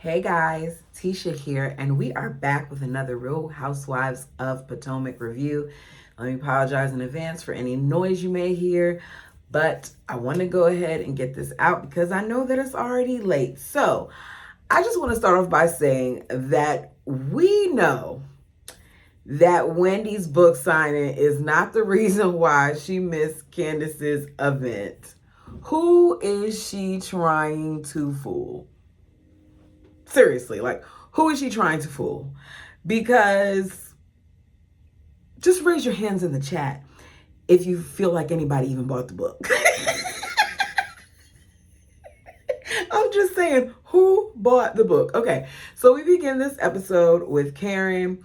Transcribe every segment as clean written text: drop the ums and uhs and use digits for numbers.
Hey guys, Tisha here, and we are back with another Real Housewives of Potomac review. Let me apologize in advance for any noise you may hear, but I want to go ahead and get this out because I know that it's already late. So I just want to start off by saying that we know that Wendy's book signing is not the reason why she missed Candace's event. Who is she trying to fool? Seriously, like, who is she trying to fool? Because just raise your hands in the chat if you feel like anybody even bought the book. I'm just saying, who bought the book? Okay, so we begin this episode with Karen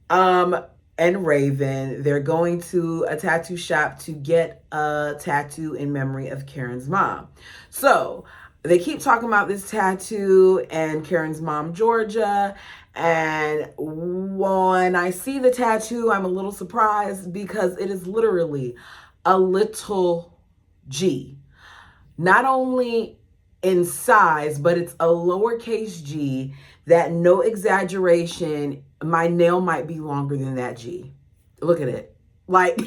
and Raven. They're going to a tattoo shop to get a tattoo in memory of Karen's mom. So they keep talking about this tattoo and Karen's mom, Georgia. And when I see the tattoo, I'm a little surprised because it is literally a little G. Not only in size, but it's a lowercase g that, no exaggeration, my nail might be longer than that G. Look at it. Like,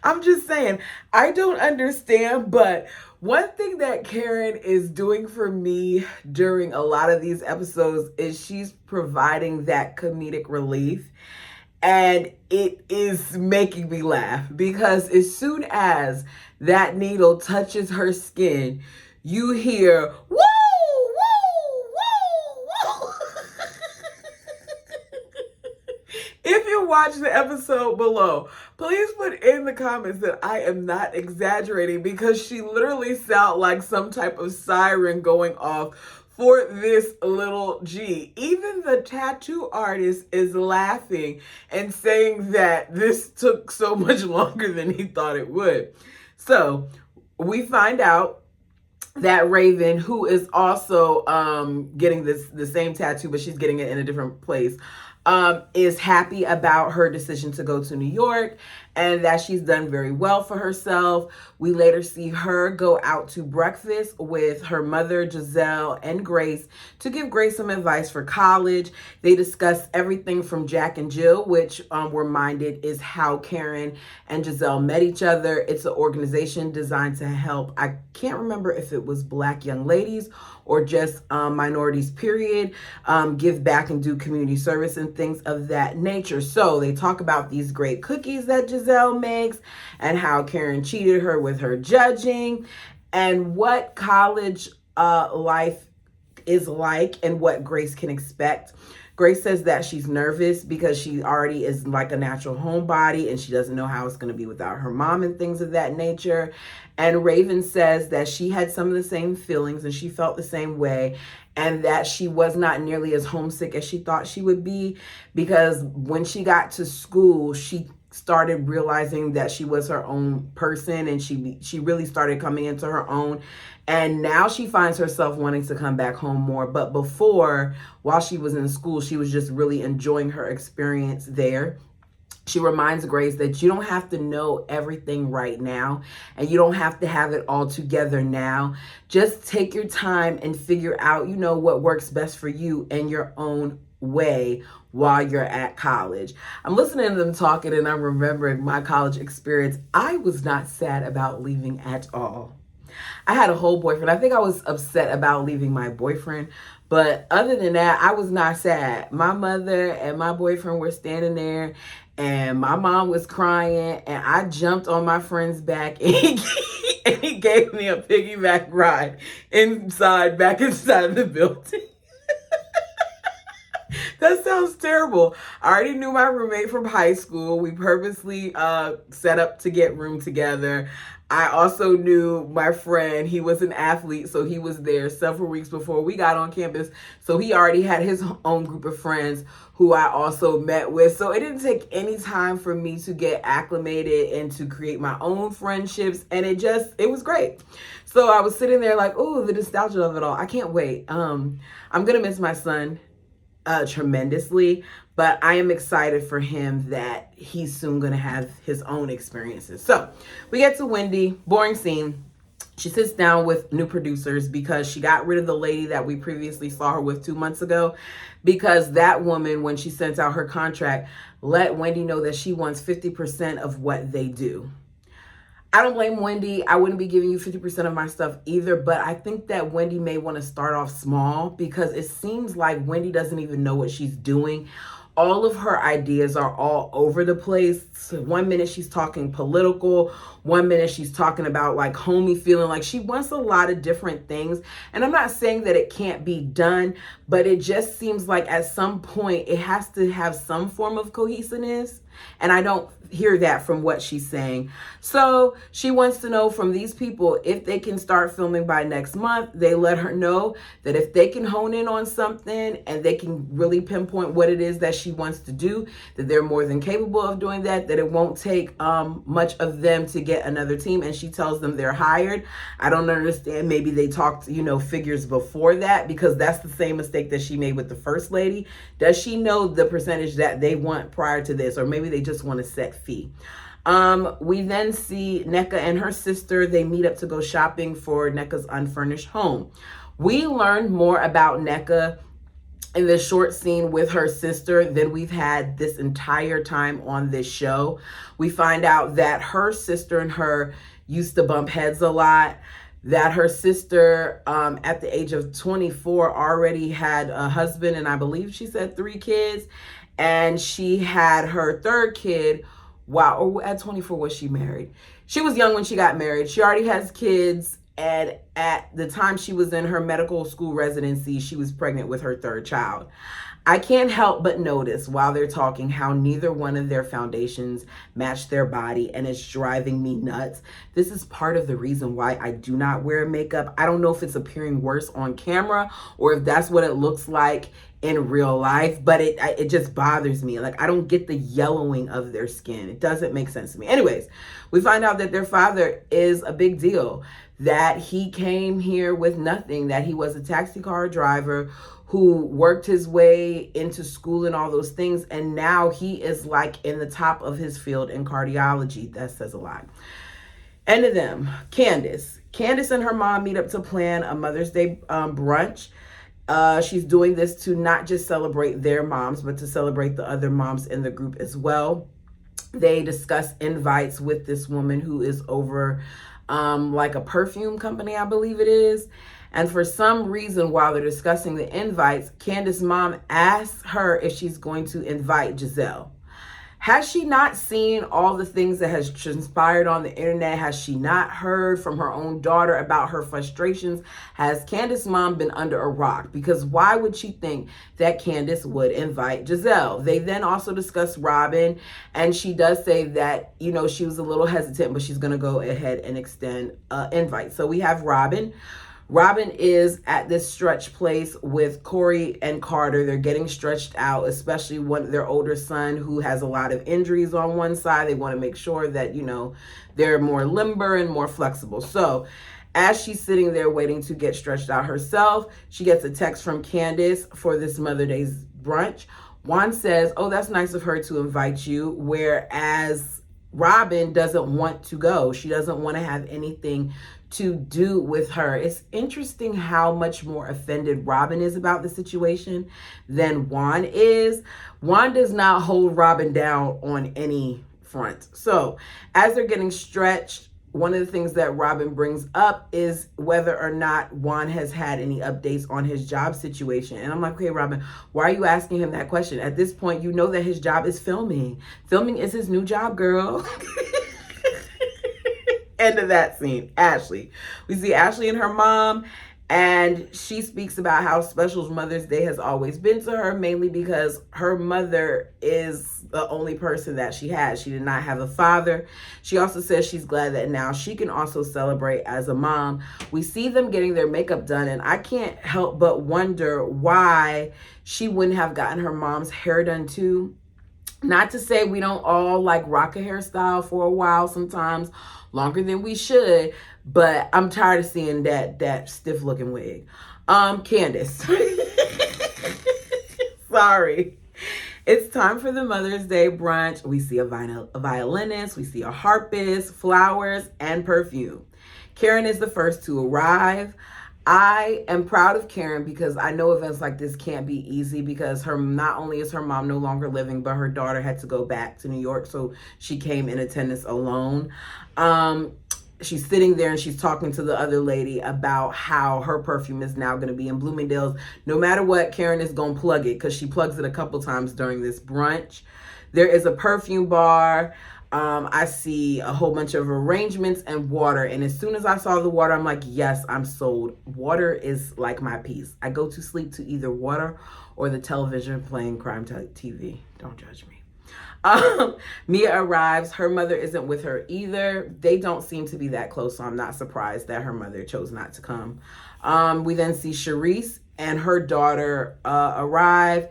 I'm just saying, I don't understand, but one thing that Karen is doing for me during a lot of these episodes is she's providing that comedic relief. And it is making me laugh because as soon as that needle touches her skin, you hear, woo, woo, woo, woo. If you watch the episode below, please put in the comments that I am not exaggerating because she literally sounds like some type of siren going off for this little G. Even the tattoo artist is laughing and saying that this took so much longer than he thought it would. So we find out that Raven, who is also getting the same tattoo, but she's getting it in a different place, is happy about her decision to go to New York and that she's done very well for herself. We later see her go out to breakfast with her mother, Giselle, and Grace to give Grace some advice for college. They discuss everything from Jack and Jill, which we're minded is how Karen and Giselle met each other. It's an organization designed to help, I can't remember if it was Black young ladies or just minorities, period, give back and do community service and things of that nature. So they talk about these great cookies that Giselle makes and how Karen cheated her with her judging and what college life is like and what Grace can expect. Grace says that she's nervous because she already is like a natural homebody and she doesn't know how it's going to be without her mom and things of that nature. And Raven says that she had some of the same feelings and she felt the same way and that she was not nearly as homesick as she thought she would be because when she got to school, she started realizing that she was her own person and she really started coming into her own. And now she finds herself wanting to come back home more. But before, while she was in school, she was just really enjoying her experience there. She reminds Grace that you don't have to know everything right now and you don't have to have it all together now. Just take your time and figure out, what works best for you in your own way while you're at college. I'm listening to them talking and I'm remembering my college experience. I was not sad about leaving at all. I had a whole boyfriend. I think I was upset about leaving my boyfriend. But other than that, I was not sad. My mother and my boyfriend were standing there and my mom was crying and I jumped on my friend's back and he gave me a piggyback ride back inside the building. That sounds terrible. I already knew my roommate from high school. We purposely set up to get room together. I also knew my friend. He was an athlete, so he was there several weeks before we got on campus. So he already had his own group of friends who I also met with. So it didn't take any time for me to get acclimated and to create my own friendships. And it was great. So I was sitting there like, oh, the nostalgia of it all. I can't wait. I'm going to miss my son tremendously, but I am excited for him that he's soon going to have his own experiences. So we get to Wendy, boring scene. She sits down with new producers because she got rid of the lady that we previously saw her with 2 months ago, because that woman, when she sent out her contract, let Wendy know that she wants 50% of what they do. I don't blame Wendy. I wouldn't be giving you 50% of my stuff either, but I think that Wendy may want to start off small, because it seems like Wendy doesn't even know what she's doing. All of her ideas are all over the place. So 1 minute she's talking political, 1 minute she's talking about like homey feeling. Like, she wants a lot of different things. And I'm not saying that it can't be done, but it just seems like at some point it has to have some form of cohesiveness. And I don't hear that from what she's saying. So she wants to know from these people if they can start filming by next month. They let her know that if they can hone in on something and they can really pinpoint what it is that she wants to do, that they're more than capable of doing that, that it won't take much of them to get another team. And she tells them they're hired. I don't understand. Maybe they talked, figures before that, because that's the same mistake that she made with the first lady. Does she know the percentage that they want prior to this? Or maybe they just want a set fee. We then see Nneka and her sister. They meet up to go shopping for Nneka's unfurnished home. We learned more about Nneka in this short scene with her sister than we've had this entire time on this show. We find out that her sister and her used to bump heads a lot, that her sister at the age of 24 already had a husband, and I believe she said 3 kids, and she had her 3rd kid. Wow, or at 24 was she married? She was young when she got married. She already has kids, and at the time she was in her medical school residency, she was pregnant with her 3rd child. I can't help but notice while they're talking how neither one of their foundations match their body, and it's driving me nuts. This is part of the reason why I do not wear makeup. I don't know if it's appearing worse on camera or if that's what it looks like in real life, but it just bothers me. Like, I don't get the yellowing of their skin. It doesn't make sense to me. Anyways, we find out that their father is a big deal, that he came here with nothing, that he was a taxi car driver who worked his way into school and all those things, and now he is like in the top of his field in cardiology. That says a lot. End of them. Candace and her mom meet up to plan a Mother's Day brunch. She's doing this to not just celebrate their moms, but to celebrate the other moms in the group as well. They discuss invites with this woman who is over like a perfume company, I believe it is. And for some reason, while they're discussing the invites, Candace's mom asks her if she's going to invite Giselle. Has she not seen all the things that has transpired on the internet? Has she not heard from her own daughter about her frustrations? Has Candace's mom been under a rock? Because why would she think that Candace would invite Giselle? They then also discuss Robin, and she does say that, she was a little hesitant, but she's going to go ahead and extend an invite. So we have Robin. Robin is at this stretch place with Corey and Carter. They're getting stretched out, especially their older son, who has a lot of injuries on one side. They want to make sure that, they're more limber and more flexible. So as she's sitting there waiting to get stretched out herself, she gets a text from Candace for this Mother's Day brunch. Juan says, "Oh, that's nice of her to invite you," whereas Robin doesn't want to go. She doesn't want to have anything to do with her. It's interesting how much more offended Robin is about the situation than Juan is. Juan does not hold Robin down on any front. So as they're getting stretched, one of the things that Robin brings up is whether or not Juan has had any updates on his job situation. And I'm like, okay, Robin, why are you asking him that question? At this point, you know that his job is filming. Filming is his new job, girl. End of that scene. Ashley. We see Ashley and her mom, and she speaks about how special Mother's Day has always been to her, mainly because her mother is the only person that she has. She did not have a father. She also says she's glad that now she can also celebrate as a mom. We see them getting their makeup done, and I can't help but wonder why she wouldn't have gotten her mom's hair done too. Not to say we don't all like rock a hairstyle for a while sometimes, longer than we should, but I'm tired of seeing that stiff looking wig. Candace. Sorry. It's time for the Mother's Day brunch. We see a violinist, we see a harpist, flowers, and perfume. Karen is the first to arrive. I am proud of Karen because I know events like this can't be easy because not only is her mom no longer living, but her daughter had to go back to New York, so she came in attendance alone. She's sitting there and she's talking to the other lady about how her perfume is now going to be in Bloomingdale's. No matter what, Karen is going to plug it because she plugs it a couple times during this brunch. There is a perfume bar. I see a whole bunch of arrangements and water. And as soon as I saw the water, I'm like, yes, I'm sold. Water is like my peace. I go to sleep to either water or the television playing crime TV. Don't judge me. Mia arrives. Her mother isn't with her either. They don't seem to be that close, so I'm not surprised that her mother chose not to come. We then see Charisse and her daughter arrive.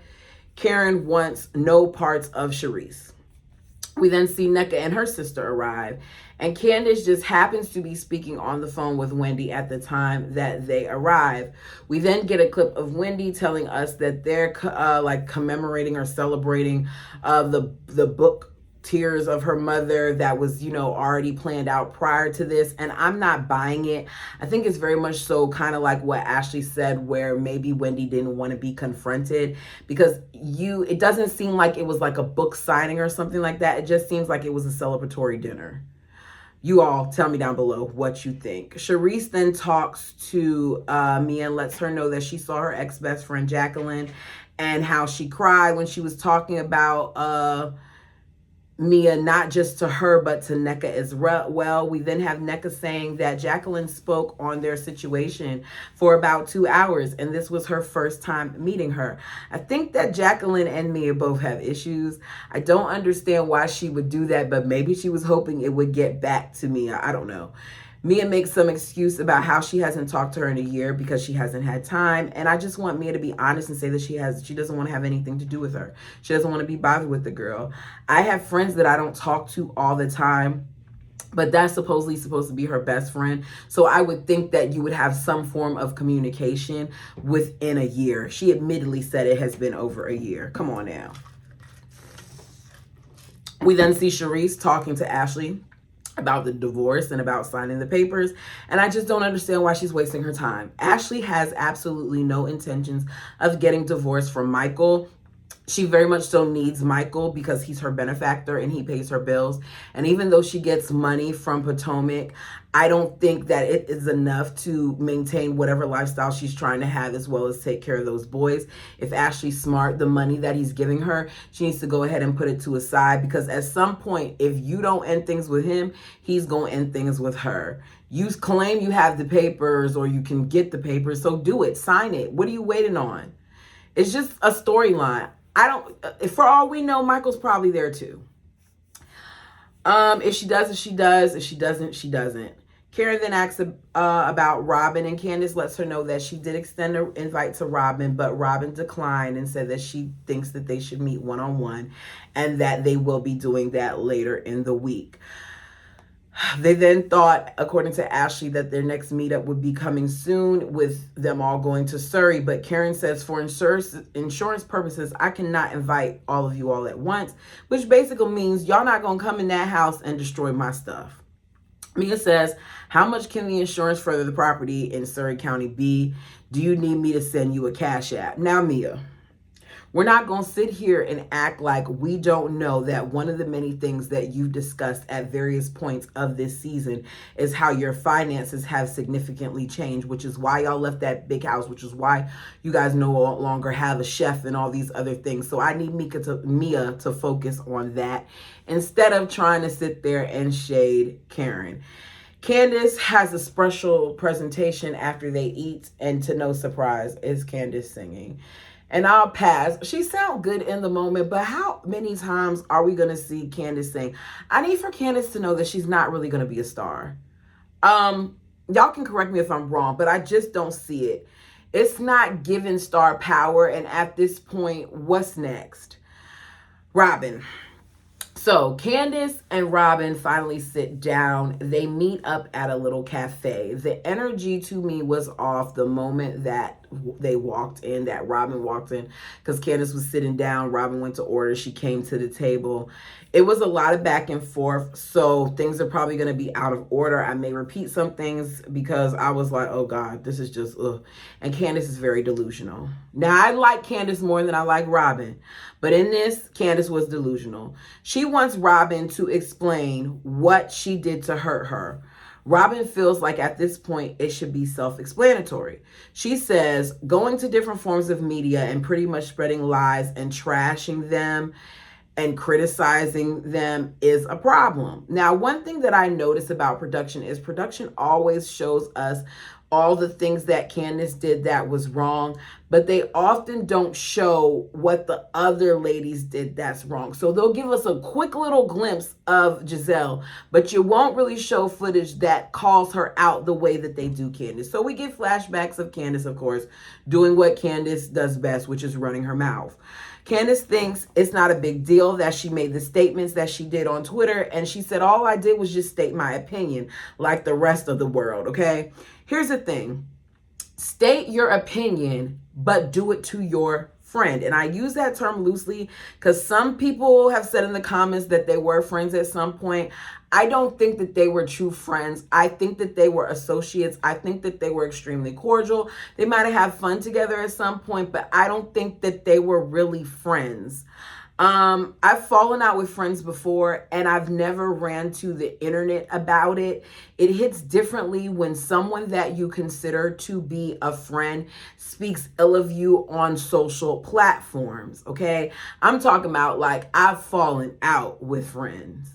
Karen wants no parts of Charisse. We then see Nneka and her sister arrive, and Candace just happens to be speaking on the phone with Wendy at the time that they arrive. We then get a clip of Wendy telling us that they're like commemorating or celebrating the book Tears of her mother that was, already planned out prior to this. And I'm not buying it. I think it's very much so kind of like what Ashley said, where maybe Wendy didn't want to be confronted because it doesn't seem like it was like a book signing or something like that. It just seems like it was a celebratory dinner. You all tell me down below what you think. Charisse then talks to Mia and lets her know that she saw her ex-best friend Jacqueline and how she cried when she was talking about Mia, not just to her, but to Nneka as well. We then have Nneka saying that Jacqueline spoke on their situation for about 2 hours, and this was her first time meeting her. I think that Jacqueline and Mia both have issues. I don't understand why she would do that, but maybe she was hoping it would get back to Mia. I don't know. Mia makes some excuse about how she hasn't talked to her in a year because she hasn't had time. And I just want Mia to be honest and say that she doesn't want to have anything to do with her. She doesn't want to be bothered with the girl. I have friends that I don't talk to all the time, but that's supposed to be her best friend. So I would think that you would have some form of communication within a year. She admittedly said it has been over a year. Come on now. We then see Charisse talking to Ashley about the divorce and about signing the papers. And I just don't understand why she's wasting her time. Ashley has absolutely no intentions of getting divorced from Michael. She very much so needs Michael because he's her benefactor and he pays her bills. And even though she gets money from Potomac, I don't think that it is enough to maintain whatever lifestyle she's trying to have as well as take care of those boys. If Ashley's smart, the money that he's giving her, she needs to go ahead and put it to a side because at some point, if you don't end things with him, he's going to end things with her. You claim you have the papers or you can get the papers, so do it. Sign it. What are you waiting on? It's just a storyline. For all we know, Michael's probably there too. If she does, she does. If she doesn't, she doesn't. Karen then asks about Robin, and Candace lets her know that she did extend an invite to Robin, but Robin declined and said that she thinks that they should meet one-on-one and that they will be doing that later in the week. They then thought, according to Ashley, that their next meetup would be coming soon with them all going to Surrey. But Karen says for insurance purposes, I cannot invite all of you all at once, which basically means y'all not going to come in that house and destroy my stuff. Mia says, how much can the insurance for the property in Surrey County be? Do you need me to send you a cash app? Now, Mia, we're not going to sit here and act like we don't know that one of the many things that you've discussed at various points of this season is how your finances have significantly changed, which is why y'all left that big house, which is why you guys no longer have a chef and all these other things. So I need Mia to focus on that instead of trying to sit there and shade Karen. Candace has a special presentation after they eat, and to no surprise, is Candace singing. And I'll pass. She sounds good in the moment, but how many times are we going to see Candace sing? I need for Candace to know that she's not really going to be a star. Y'all can correct me if I'm wrong, but I just don't see it. It's not giving star power, and at this point, what's next? Robin. So Candace and Robin finally sit down. They meet up at a little cafe. The energy to me was off the moment that they walked in, that Robin walked in, because Candace was sitting down. Robin went to order. She came to the table. It was a lot of back and forth, so things are probably going to be out of order. I may repeat some things because I was like, oh God, this is just, ugh. And Candace is very delusional. Now, I like Candace more than I like Robin, but in this, Candace was delusional. She wants Robin to explain what she did to hurt her. Robin feels like at this point, it should be self-explanatory. She says, going to different forms of media and pretty much spreading lies and trashing them and criticizing them is a problem. Now, one thing that I notice about production is production always shows us all the things that Candace did that was wrong, but they often don't show what the other ladies did that's wrong. So they'll give us a quick little glimpse of Giselle, but you won't really show footage that calls her out the way that they do Candace. So we get flashbacks of Candace, of course, doing what Candace does best, which is running her mouth. Candace thinks it's not a big deal that she made the statements that she did on Twitter. And she said, all I did was just state my opinion like the rest of the world, okay? Here's the thing. State your opinion, but do it to your friend. And I use that term loosely because some people have said in the comments that they were friends at some point. I don't think that they were true friends. I think that they were associates. I think that they were extremely cordial. They might have had fun together at some point, but I don't think that they were really friends. I've fallen out with friends before and I've never ran to the internet about it. It hits differently when someone that you consider to be a friend speaks ill of you on social platforms, okay? I'm talking about like I've fallen out with friends.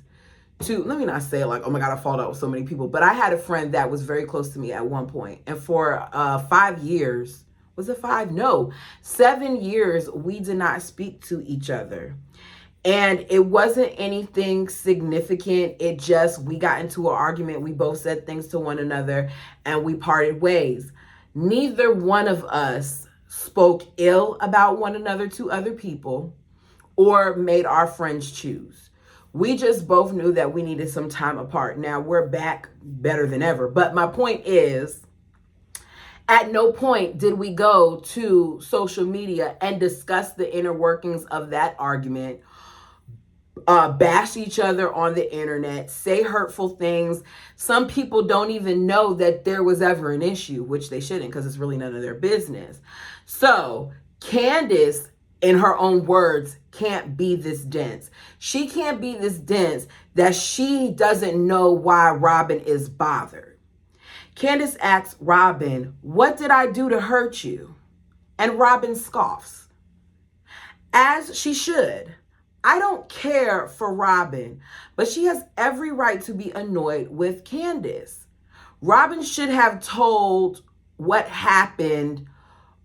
Let me not say like, oh my God, I fallen out with so many people, but I had a friend that was very close to me at one point, and for 5 years, was it 5? No, 7 years, we did not speak to each other. And it wasn't anything significant. It just, we got into an argument. We both said things to one another and we parted ways. Neither one of us spoke ill about one another to other people or made our friends choose. We just both knew that we needed some time apart. Now we're back better than ever. But my point is, at no point did we go to social media and discuss the inner workings of that argument, bash each other on the internet, say hurtful things. Some people don't even know that there was ever an issue, which they shouldn't because it's really none of their business. So Candace, in her own words, can't be this dense. She can't be this dense that she doesn't know why Robin is bothered. Candace asks Robin, what did I do to hurt you? And Robin scoffs, as she should. I don't care for Robin, but she has every right to be annoyed with Candace. Robin should have told what happened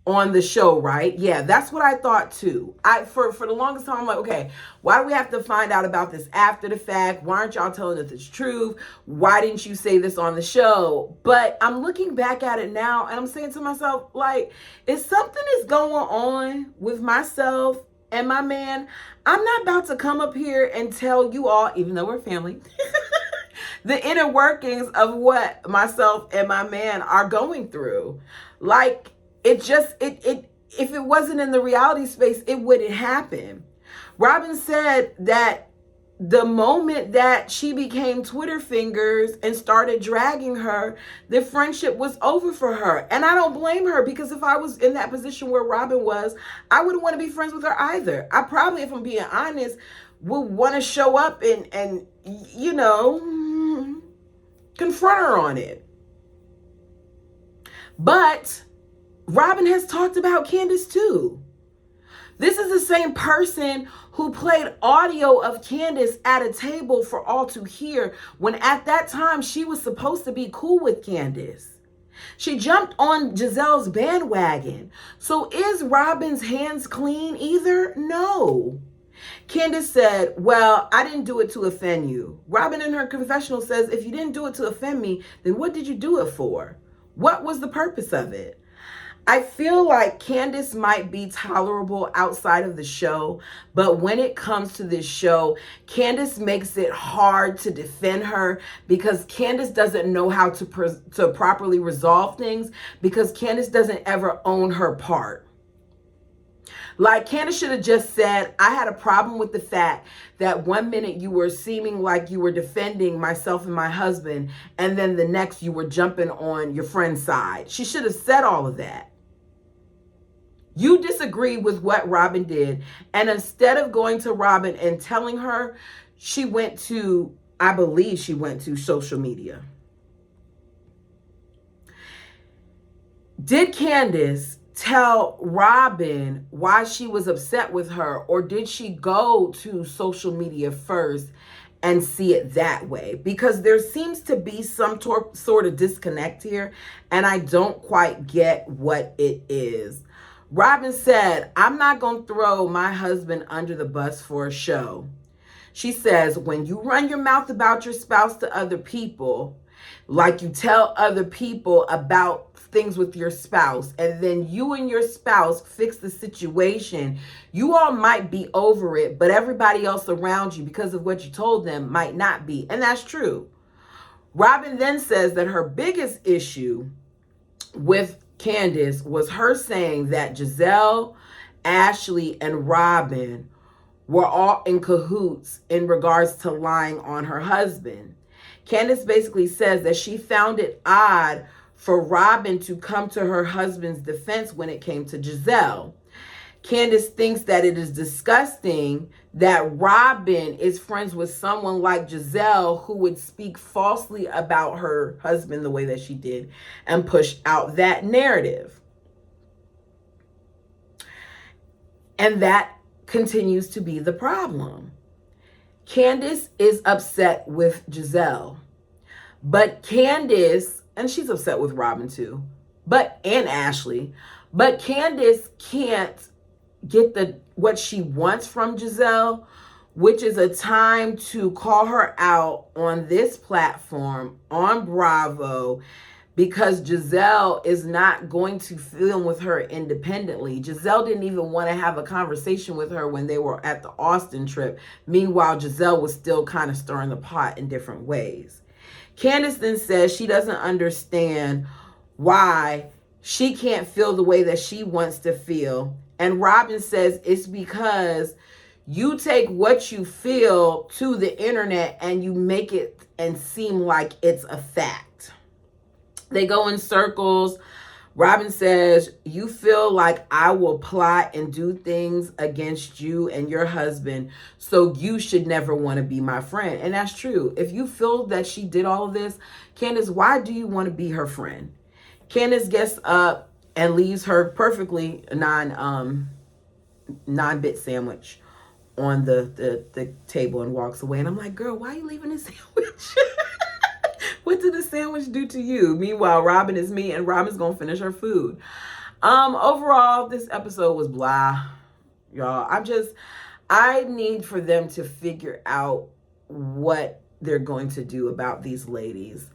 on the show, right? Yeah, that's what I thought too. For the longest time, I'm like, okay, why do we have to find out about this after the fact? Why aren't y'all telling us the truth? Why didn't you say this on the show? But I'm looking back at it now and I'm saying to myself, like, if something is going on with myself and my man, I'm not about to come up here and tell you all, even though we're family, the inner workings of what myself and my man are going through. Like, if it wasn't in the reality space, it wouldn't happen. Robin said that the moment that she became Twitter fingers and started dragging her, the friendship was over for her. And I don't blame her, because if I was in that position where Robin was, I wouldn't want to be friends with her either. I probably, if I'm being honest, would want to show up and you know, confront her on it. But Robin has talked about Candace too. This is the same person who played audio of Candace at a table for all to hear when at that time she was supposed to be cool with Candace. She jumped on Giselle's bandwagon. So is Robin's hands clean either? No. Candace said, well, I didn't do it to offend you. Robin in her confessional says, if you didn't do it to offend me, then what did you do it for? What was the purpose of it? I feel like Candace might be tolerable outside of the show, but when it comes to this show, Candace makes it hard to defend her because Candace doesn't know how to properly resolve things, because Candace doesn't ever own her part. Like, Candace should have just said, I had a problem with the fact that 1 minute you were seeming like you were defending myself and my husband, and then the next you were jumping on your friend's side. She should have said all of that. You disagree with what Robin did, and instead of going to Robin and telling her, she went to, I believe she went to social media. Did Candace tell Robin why she was upset with her, or did she go to social media first and see it that way? Because there seems to be some sort of disconnect here, and I don't quite get what it is. Robin said, I'm not going to throw my husband under the bus for a show. She says, when you run your mouth about your spouse to other people, like you tell other people about things with your spouse, and then you and your spouse fix the situation, you all might be over it, but everybody else around you, because of what you told them, might not be. And that's true. Robin then says that her biggest issue with Candace was her saying that Giselle, Ashley, and Robin were all in cahoots in regards to lying on her husband. Candace basically says that she found it odd for Robin to come to her husband's defense when it came to Giselle. Candace thinks that it is disgusting that Robin is friends with someone like Giselle, who would speak falsely about her husband the way that she did and push out that narrative. And that continues to be the problem. Candace is upset with Giselle, but Candace, and she's upset with Robin too, and Ashley, but Candace can't get what she wants from Giselle, which is a time to call her out on this platform, on Bravo, because Giselle is not going to film with her independently. Giselle didn't even want to have a conversation with her when they were at the Austin trip. Meanwhile, Giselle was still kind of stirring the pot in different ways. Candace then says she doesn't understand why she can't feel the way that she wants to feel. And Robin says it's because you take what you feel to the internet and you make it and seem like it's a fact. They go in circles. Robin says, you feel like I will plot and do things against you and your husband, so you should never want to be my friend. And that's true. If you feel that she did all of this, Candace, why do you want to be her friend? Candace gets up and leaves her perfectly non-bit sandwich on the table and walks away. And I'm like, girl, why are you leaving this sandwich? What did the sandwich do to you? Meanwhile, Robin is me, and Robin's gonna finish her food. Overall, this episode was blah, y'all. I need for them to figure out what they're going to do about these ladies.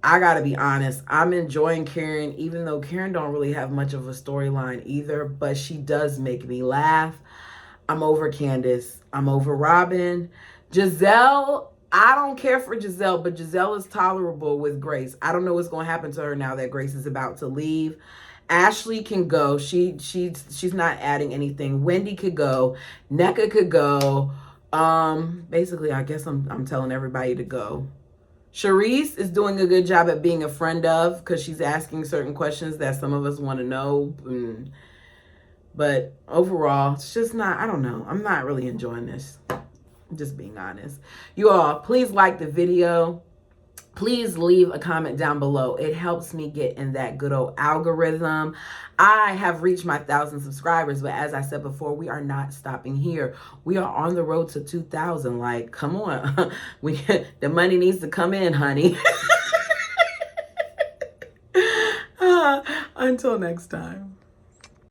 I gotta be honest, I'm enjoying Karen, even though Karen don't really have much of a storyline either, but she does make me laugh. I'm over Candace. I'm over Robin. Giselle, I don't care for Giselle, but Giselle is tolerable with Grace. I don't know what's going to happen to her now that Grace is about to leave. Ashley can go. She's not adding anything. Wendy could go. Nneka could go. Basically, I guess I'm telling everybody to go. Charisse is doing a good job at being a friend of, because she's asking certain questions that some of us want to know. But overall, it's just not, I don't know. I'm not really enjoying this. Just being honest. You all, please like the video. Please leave a comment down below. It helps me get in that good old algorithm. I have reached my 1,000 subscribers, but as I said before, we are not stopping here. We are on the road to 2,000. Like, come on. The money needs to come in, honey. Until next time.